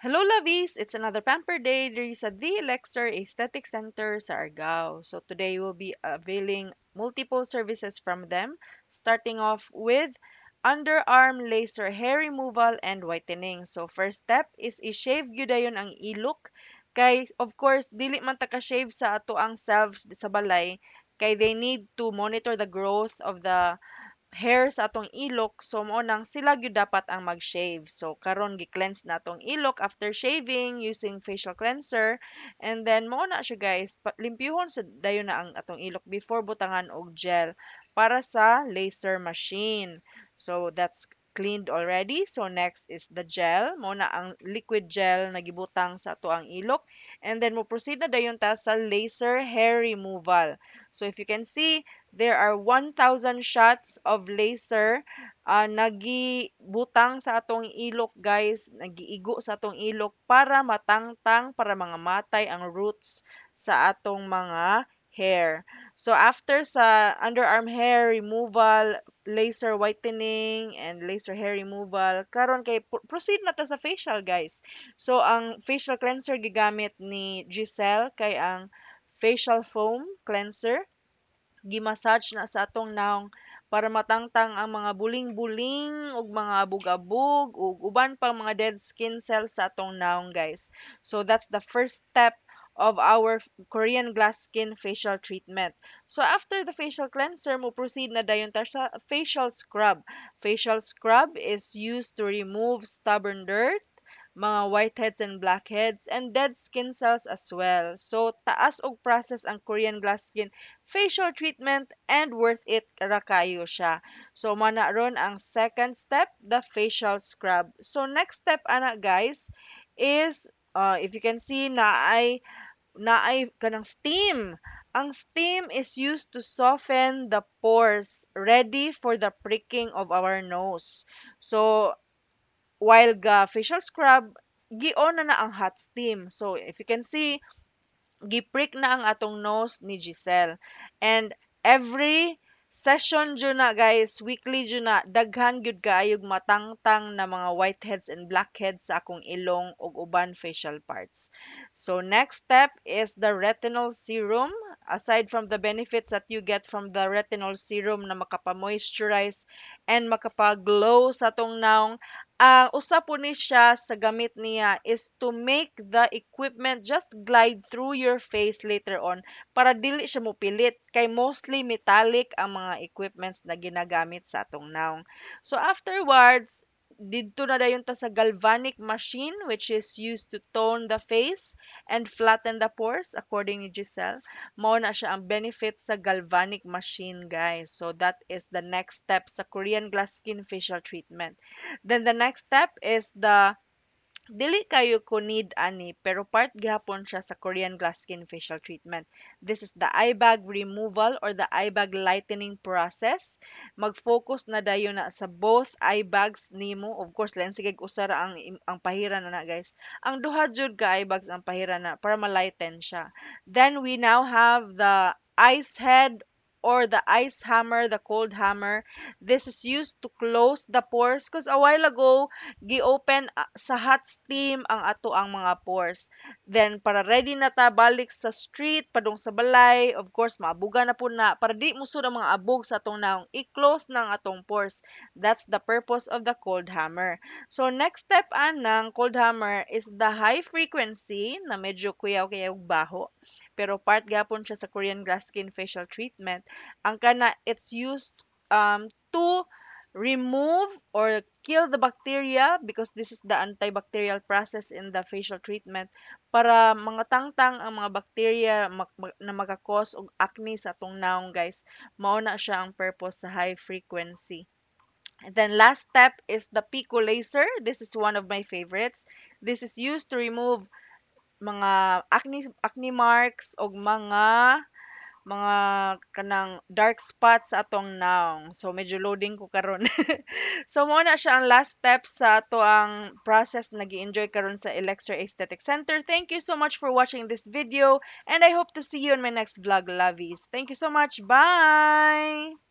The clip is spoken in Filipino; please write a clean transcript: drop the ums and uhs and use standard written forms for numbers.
Hello, lovies! It's another Pamper Day. There is a The Elixir Aesthetic Center sa Argao. So today we'll be availing multiple services from them, starting off with underarm laser hair removal and whitening. So first step is i-shave gyud dayon ang ilok kay of course dili man ta ka-shave sa ato ang selves sa balay kay they need to monitor the growth of the hair sa atong ilok, so mo nang sila gyud dapat ang mag-shave. So karon gi-cleanse na atong ilok after shaving using facial cleanser, and then mo na siya guys, limpyuhon sa dayon na ang atong ilok before butangan og gel para sa laser machine. So that's cleaned already. So next is the gel. Mo na ang liquid gel na gibutang sa ato ang ilok, and then mo proceed na dayon ta sa laser hair removal. So if you can see, there are 1,000 shots of laser nagibutang sa atong ilok guys, nagiigo sa atong ilok para matangtang, para mga matay ang roots sa atong mga hair. So after sa underarm hair removal, laser whitening and laser hair removal, karon kay proceed na ta sa facial guys. So ang facial cleanser gigamit ni Giselle kay ang facial foam cleanser gimassage na sa atong naong para matangtang ang mga buling-buling ug mga abog-abog ug uban pang mga dead skin cells sa atong naong guys. So that's the first step of our Korean glass skin facial treatment. So after the facial cleanser, mo proceed na dayon ta sa facial scrub. Facial scrub is used to remove stubborn dirt, mga whiteheads and blackheads, and dead skin cells as well. So, taas og process ang Korean glass skin facial treatment and worth it ra kayo siya. So, mana ron ang second step, the facial scrub. So, next step ana guys is if you can see na ay kanang steam. Ang steam is used to soften the pores ready for the pricking of our nose. So, while ga facial scrub, gion na ang hot steam. So if you can see, giprick na ang atong nose ni Giselle. And every session jud na guys, weekly jud na, daghan gyud kaayog matangtang na mga whiteheads and blackheads sa akong ilong ug uban facial parts. So next step is the retinol serum. Aside from the benefits that you get from the retinol serum na makapa-moisturize and makapa-glow sa atong naong, ang usa po ni siya sa gamit niya is to make the equipment just glide through your face later on para dili siya mopilit kay mostly metallic ang mga equipments na ginagamit sa atong naong. So afterwards, didto na dayon ta sa galvanic machine which is used to tone the face and flatten the pores according ni Giselle. Mao na siya ang benefit sa galvanic machine guys. So that is the next step sa Korean glass skin facial treatment. Then the next step is the dili kayo ko need ani pero part gihapon siya sa Korean glass skin facial treatment. This is the eye bag removal or the eye bag lightening process. Mag-focus na dayon na sa both eye bags nimo. Of course, lang sige usara ang pahiran na guys. Ang duha jud ka eye bags ang pahiran na para ma-lighten siya. Then we now have the ice head or the ice hammer, the cold hammer. This is used to close the pores because a while ago gi-open sa hot steam ang ato ang mga pores. Then para ready na ta balik sa street padung sa balay, of course maabuga na po na para di musud ang mga abog sa atong naong i-close ng atong pores. That's the purpose of the cold hammer. So next step anang cold hammer is the high frequency na medyo kuyaw-kuyaw baho pero part gapon siya sa Korean glass skin facial treatment. Ang kana it's used to remove or kill the bacteria because this is the antibacterial process in the facial treatment para mga tangtang ang mga bacteria na magka-cause og acne sa atong naong guys. Mao na siya ang purpose sa high frequency. And then last step is the pico laser. This is one of my favorites. This is used to remove mga acne marks og mga kanang dark spots sa atong naong. So medyo loading ko karon. So mo na siya ang last step sa ato ang process na gi-enjoy karon sa Elixir Aesthetic Center. Thank you so much for watching this video and I hope to see you in my next vlog, lovies. Thank you so much. Bye.